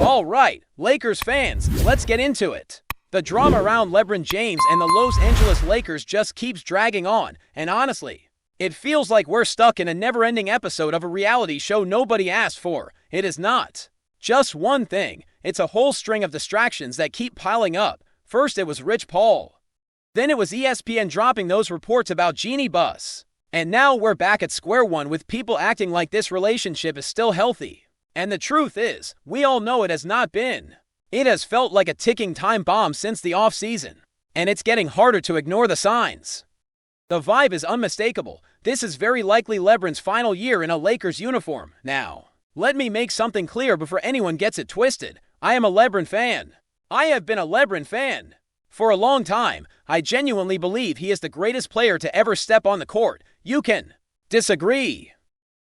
All right, Lakers fans, let's get into it. The drama around LeBron James and the Los Angeles Lakers just keeps dragging on, and honestly, it feels like we're stuck in a never-ending episode of a reality show nobody asked for. It is not just one thing, it's a whole string of distractions that keep piling up. First it was Rich Paul. Then it was ESPN dropping those reports about Jeannie Buss. And now we're back at square one with people acting like this relationship is still healthy. And the truth is, we all know it has not been. It has felt like a ticking time bomb since the offseason. And it's getting harder to ignore the signs. The vibe is unmistakable. This is very likely LeBron's final year in a Lakers uniform. Now, let me make something clear before anyone gets it twisted. I am a LeBron fan. I have been a LeBron fan for a long time. I genuinely believe he is the greatest player to ever step on the court. You can disagree,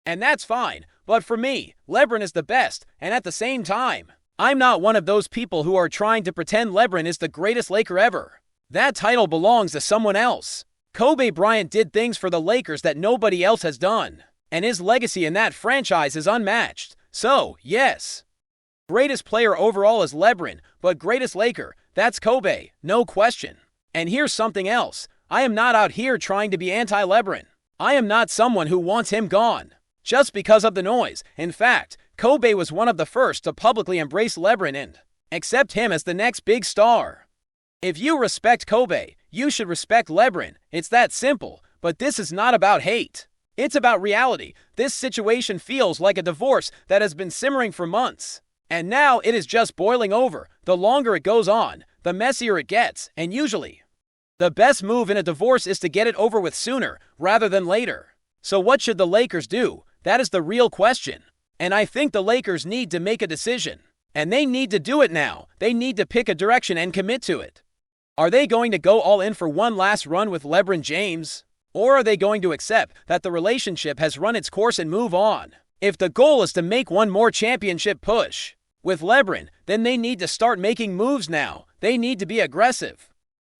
and that's fine. But for me, LeBron is the best, and at the same time, I'm not one of those people who are trying to pretend LeBron is the greatest Laker ever. That title belongs to someone else. Kobe Bryant did things for the Lakers that nobody else has done, and his legacy in that franchise is unmatched. So, yes, greatest player overall is LeBron, but greatest Laker, that's Kobe, no question. And here's something else. I am not out here trying to be anti-LeBron. I am not someone who wants him gone just because of the noise. In fact, Kobe was one of the first to publicly embrace LeBron and accept him as the next big star. If you respect Kobe, you should respect LeBron. It's that simple. But this is not about hate. It's about reality. This situation feels like a divorce that has been simmering for months. And now it is just boiling over. The longer it goes on, the messier it gets. And usually, the best move in a divorce is to get it over with sooner rather than later. So what should the Lakers do? That is the real question. And I think the Lakers need to make a decision. And they need to do it now. They need to pick a direction and commit to it. Are they going to go all in for one last run with LeBron James? Or are they going to accept that the relationship has run its course and move on? If the goal is to make one more championship push with LeBron, then they need to start making moves now. They need to be aggressive.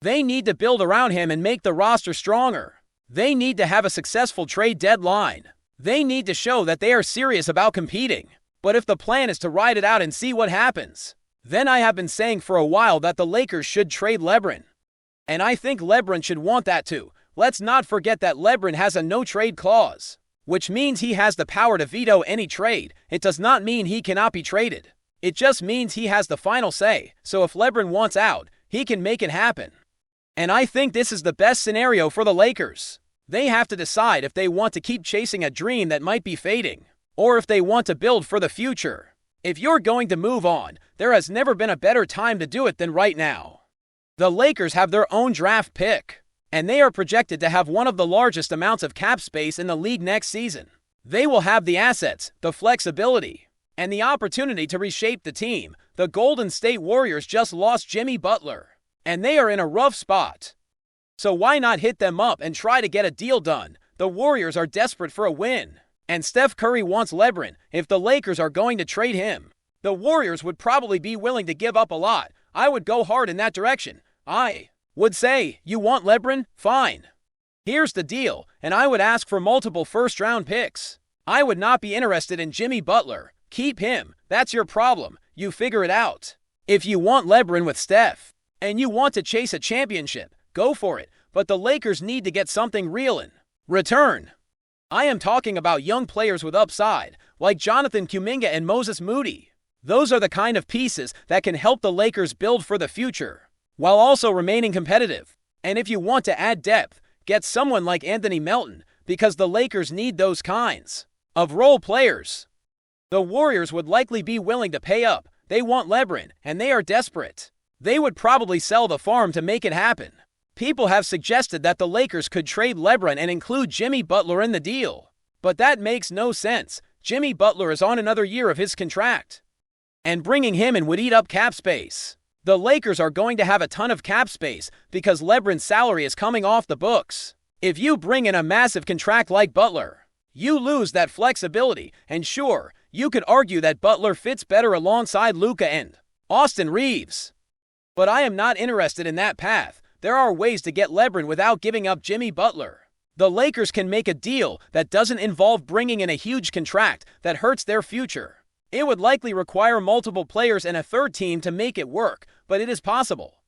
They need to build around him and make the roster stronger. They need to have a successful trade deadline. They need to show that they are serious about competing. But if the plan is to ride it out and see what happens, then I have been saying for a while that the Lakers should trade LeBron. And I think LeBron should want that too. Let's not forget that LeBron has a no-trade clause, which means he has the power to veto any trade. It does not mean he cannot be traded. It just means he has the final say. So if LeBron wants out, he can make it happen. And I think this is the best scenario for the Lakers. They have to decide if they want to keep chasing a dream that might be fading, or if they want to build for the future. If you're going to move on, there has never been a better time to do it than right now. The Lakers have their own draft pick, and they are projected to have one of the largest amounts of cap space in the league next season. They will have the assets, the flexibility, and the opportunity to reshape the team. The Golden State Warriors just lost Jimmy Butler, and they are in a rough spot. So why not hit them up and try to get a deal done? The Warriors are desperate for a win, and Steph Curry wants LeBron. If the Lakers are going to trade him, the Warriors would probably be willing to give up a lot. I would go hard in that direction. I would say, you want LeBron? Fine. Here's the deal, and I would ask for multiple first-round picks. I would not be interested in Jimmy Butler. Keep him. That's your problem. You figure it out. If you want LeBron with Steph, and you want to chase a championship, go for it. But the Lakers need to get something real in return. I am talking about young players with upside, like Jonathan Kuminga and Moses Moody. Those are the kind of pieces that can help the Lakers build for the future, while also remaining competitive. And if you want to add depth, get someone like Anthony Melton, because the Lakers need those kinds of role players. The Warriors would likely be willing to pay up. They want LeBron, and they are desperate. They would probably sell the farm to make it happen. People have suggested that the Lakers could trade LeBron and include Jimmy Butler in the deal. But that makes no sense. Jimmy Butler is on another year of his contract, and bringing him in would eat up cap space. The Lakers are going to have a ton of cap space because LeBron's salary is coming off the books. If you bring in a massive contract like Butler, you lose that flexibility. And sure, you could argue that Butler fits better alongside Luka and Austin Reeves. But I am not interested in that path. There are ways to get LeBron without giving up Jimmy Butler. The Lakers can make a deal that doesn't involve bringing in a huge contract that hurts their future. It would likely require multiple players and a third team to make it work, but it is possible.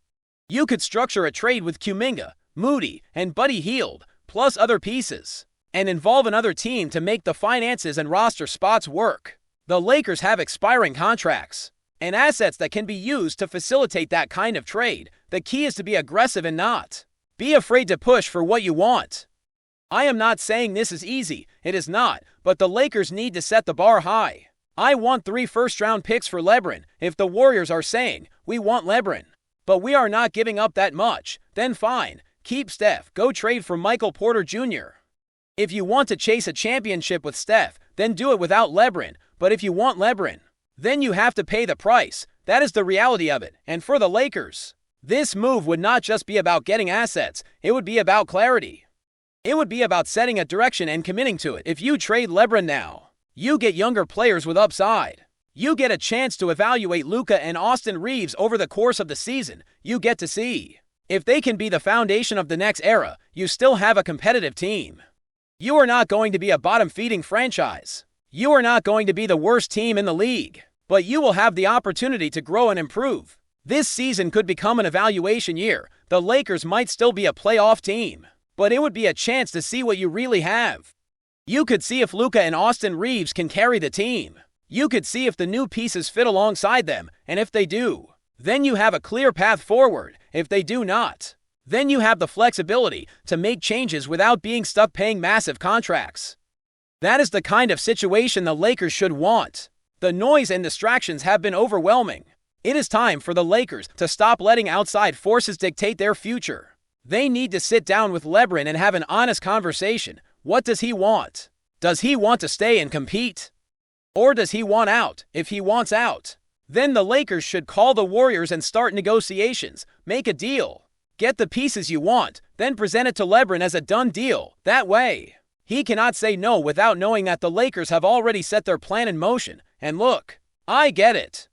You could structure a trade with Kuminga, Moody, and Buddy Hield, plus other pieces, and involve another team to make the finances and roster spots work. The Lakers have expiring contracts and assets that can be used to facilitate that kind of trade. The key is to be aggressive and not be afraid to push for what you want. I am not saying this is easy, it is not, but the Lakers need to set the bar high. I want 3 first-round picks for LeBron. If the Warriors are saying, we want LeBron, but we are not giving up that much, then fine, keep Steph, go trade for Michael Porter Jr. If you want to chase a championship with Steph, then do it without LeBron, but if you want LeBron, then you have to pay the price. That is the reality of it. And for the Lakers, this move would not just be about getting assets, it would be about clarity. It would be about setting a direction and committing to it. If you trade LeBron now, you get younger players with upside. You get a chance to evaluate Luka and Austin Reeves over the course of the season. You get to see if they can be the foundation of the next era. You still have a competitive team. You are not going to be a bottom-feeding franchise. You are not going to be the worst team in the league, but you will have the opportunity to grow and improve. This season could become an evaluation year. The Lakers might still be a playoff team, but it would be a chance to see what you really have. You could see if Luka and Austin Reeves can carry the team. You could see if the new pieces fit alongside them, and if they do, then you have a clear path forward. If they do not, then you have the flexibility to make changes without being stuck paying massive contracts. That is the kind of situation the Lakers should want. The noise and distractions have been overwhelming. It is time for the Lakers to stop letting outside forces dictate their future. They need to sit down with LeBron and have an honest conversation. What does he want? Does he want to stay and compete? Or does he want out? If he wants out, then the Lakers should call the Warriors and start negotiations. Make a deal. Get the pieces you want, then present it to LeBron as a done deal. That way, he cannot say no without knowing that the Lakers have already set their plan in motion. And look, I get it.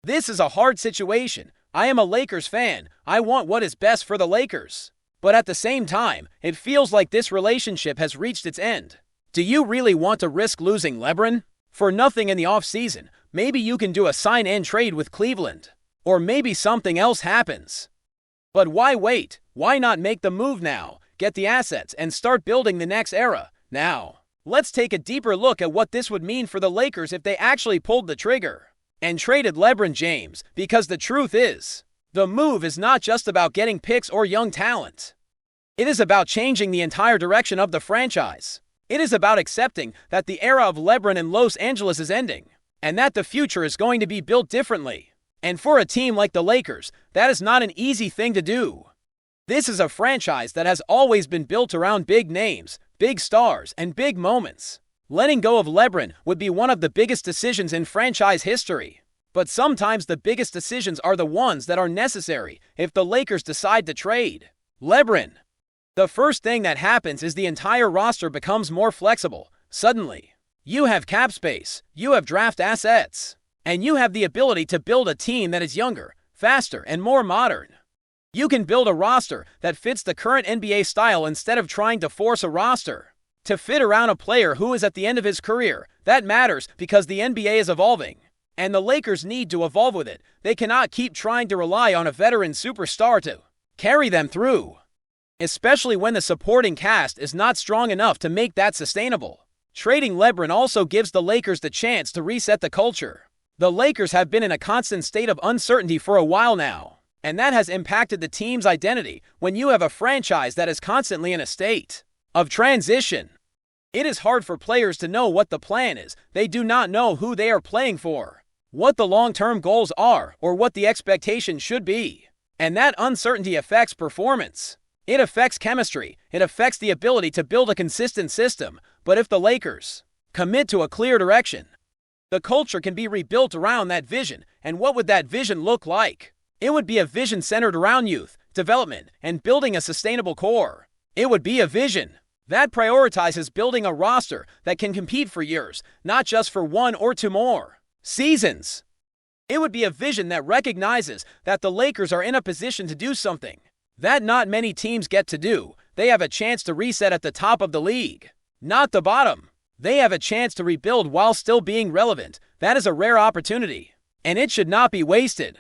This is a hard situation. I am a Lakers fan. I want what is best for the Lakers. But at the same time, it feels like this relationship has reached its end. Do you really want to risk losing LeBron? For nothing in the offseason, maybe you can do a sign-and trade with Cleveland. Or maybe something else happens. But why wait? Why not make the move now? Get the assets and start building the next era. Now, let's take a deeper look at what this would mean for the Lakers if they actually pulled the trigger and traded LeBron James, because the truth is, the move is not just about getting picks or young talent. It is about changing the entire direction of the franchise. It is about accepting that the era of LeBron in Los Angeles is ending, and that the future is going to be built differently. And for a team like the Lakers, that is not an easy thing to do. This is a franchise that has always been built around big names, big stars, and big moments. Letting go of LeBron would be one of the biggest decisions in franchise history. But sometimes the biggest decisions are the ones that are necessary if the Lakers decide to trade LeBron. The first thing that happens is the entire roster becomes more flexible. Suddenly, you have cap space, you have draft assets, and you have the ability to build a team that is younger, faster, and more modern. You can build a roster that fits the current NBA style instead of trying to force a roster to fit around a player who is at the end of his career. That matters because the NBA is evolving, and the Lakers need to evolve with it. They cannot keep trying to rely on a veteran superstar to carry them through, especially when the supporting cast is not strong enough to make that sustainable. Trading LeBron also gives the Lakers the chance to reset the culture. The Lakers have been in a constant state of uncertainty for a while now, and that has impacted the team's identity. When you have a franchise that is constantly in a state of transition, it is hard for players to know what the plan is. They do not know who they are playing for, what the long-term goals are, or what the expectation should be. And that uncertainty affects performance. It affects chemistry. It affects the ability to build a consistent system. But if the Lakers commit to a clear direction, the culture can be rebuilt around that vision. And what would that vision look like? It would be a vision centered around youth, development, and building a sustainable core. It would be a vision that prioritizes building a roster that can compete for years, not just for 1 or 2 more seasons. It would be a vision that recognizes that the Lakers are in a position to do something that not many teams get to do. They have a chance to reset at the top of the league, not the bottom. They have a chance to rebuild while still being relevant. That is a rare opportunity, and it should not be wasted.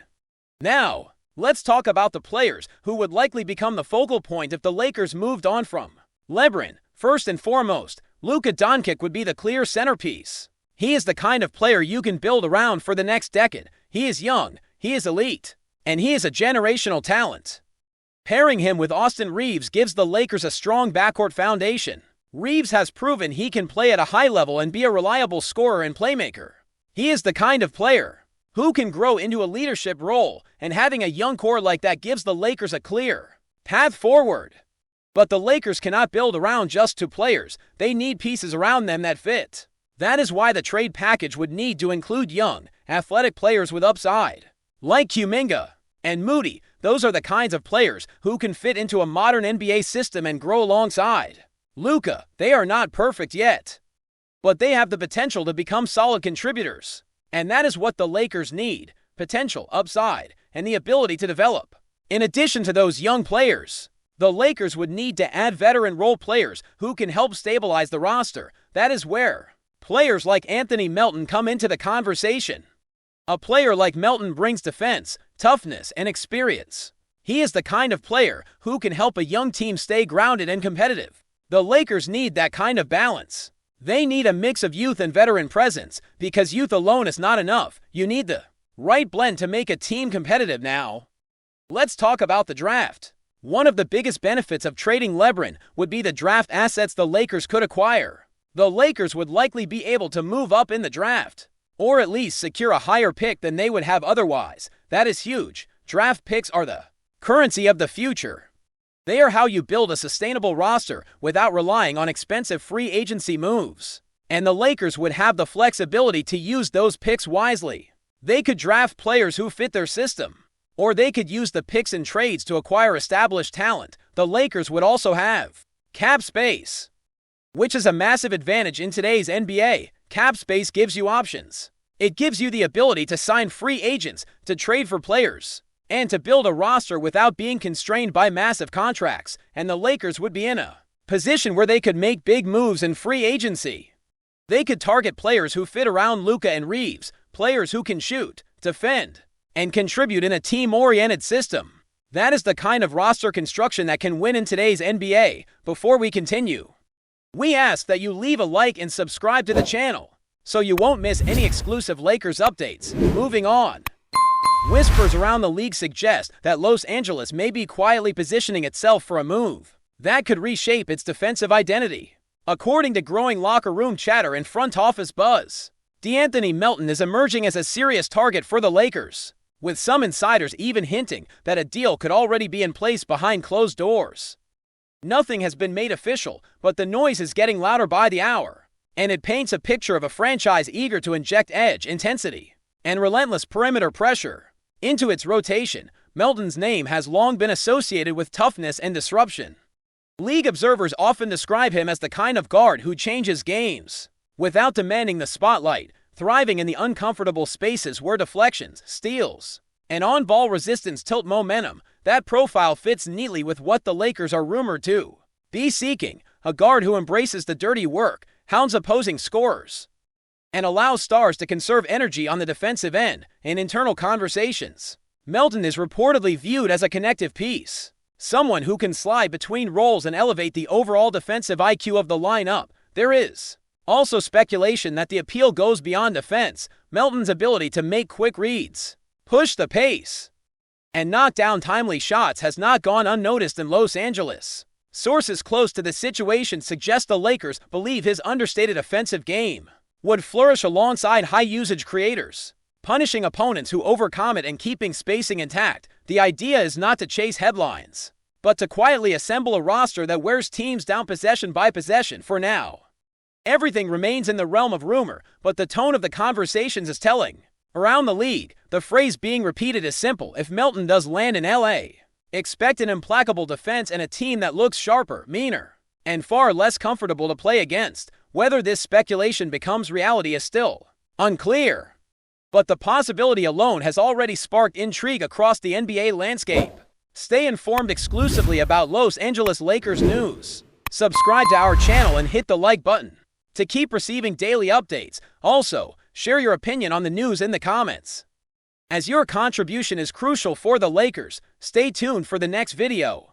Now, let's talk about the players who would likely become the focal point if the Lakers moved on from LeBron. First and foremost, Luka Doncic would be the clear centerpiece. He is the kind of player you can build around for the next decade. He is young, he is elite, and he is a generational talent. Pairing him with Austin Reeves gives the Lakers a strong backcourt foundation. Reeves has proven he can play at a high level and be a reliable scorer and playmaker. He is the kind of player who can grow into a leadership role, and having a young core like that gives the Lakers a clear path forward. But the Lakers cannot build around just two players. They need pieces around them that fit. That is why the trade package would need to include young, athletic players with upside. Like Kuminga and Moody, those are the kinds of players who can fit into a modern NBA system and grow alongside Luka. They are not perfect yet, but they have the potential to become solid contributors. And that is what the Lakers need: potential, upside, and the ability to develop. In addition to those young players, the Lakers would need to add veteran role players who can help stabilize the roster. That is where players like Anthony Melton come into the conversation. A player like Melton brings defense, toughness, and experience. He is the kind of player who can help a young team stay grounded and competitive. The Lakers need that kind of balance. They need a mix of youth and veteran presence, because youth alone is not enough. You need the right blend to make a team competitive. Now, let's talk about the draft. One of the biggest benefits of trading LeBron would be the draft assets the Lakers could acquire. The Lakers would likely be able to move up in the draft, or at least secure a higher pick than they would have otherwise. That is huge. Draft picks are the currency of the future. They are how you build a sustainable roster without relying on expensive free agency moves. And the Lakers would have the flexibility to use those picks wisely. They could draft players who fit their system, or they could use the picks in trades to acquire established talent. The Lakers would also have cap space, which is a massive advantage in today's NBA. Cap space gives you options. It gives you the ability to sign free agents, to trade for players, and to build a roster without being constrained by massive contracts. And the Lakers would be in a position where they could make big moves in free agency. They could target players who fit around Luka and Reeves, players who can shoot, defend, and contribute in a team-oriented system. That is the kind of roster construction that can win in today's NBA. Before we continue, we ask that you leave a like and subscribe to the channel so you won't miss any exclusive Lakers updates. Moving on. Whispers around the league suggest that Los Angeles may be quietly positioning itself for a move that could reshape its defensive identity. According to growing locker room chatter and front office buzz, De'Anthony Melton is emerging as a serious target for the Lakers, with some insiders even hinting that a deal could already be in place behind closed doors. Nothing has been made official, but the noise is getting louder by the hour, and it paints a picture of a franchise eager to inject edge, intensity, and relentless perimeter pressure into its rotation. Melton's name has long been associated with toughness and disruption. League observers often describe him as the kind of guard who changes games without demanding the spotlight, thriving in the uncomfortable spaces where deflections, steals, and on-ball resistance tilt momentum. That profile fits neatly with what the Lakers are rumored to be seeking: a guard who embraces the dirty work, hounds opposing scorers, and allows stars to conserve energy on the defensive end. In internal conversations, Melton is reportedly viewed as a connective piece, someone who can slide between roles and elevate the overall defensive IQ of the lineup. There is also speculation that the appeal goes beyond defense. Melton's ability to make quick reads, push the pace, and knock down timely shots has not gone unnoticed in Los Angeles. Sources close to the situation suggest the Lakers believe his understated offensive game would flourish alongside high-usage creators, punishing opponents who overcome it and keeping spacing intact. The idea is not to chase headlines, but to quietly assemble a roster that wears teams down possession by possession. For now, everything remains in the realm of rumor, but the tone of the conversations is telling. Around the league, the phrase being repeated is simple: if Melton does land in LA, expect an implacable defense and a team that looks sharper, meaner, and far less comfortable to play against. Whether this speculation becomes reality is still unclear, but the possibility alone has already sparked intrigue across the NBA landscape. Stay informed exclusively about Los Angeles Lakers news. Subscribe to our channel and hit the like button to keep receiving daily updates. Also, share your opinion on the news in the comments. As your contribution is crucial for the Lakers, stay tuned for the next video.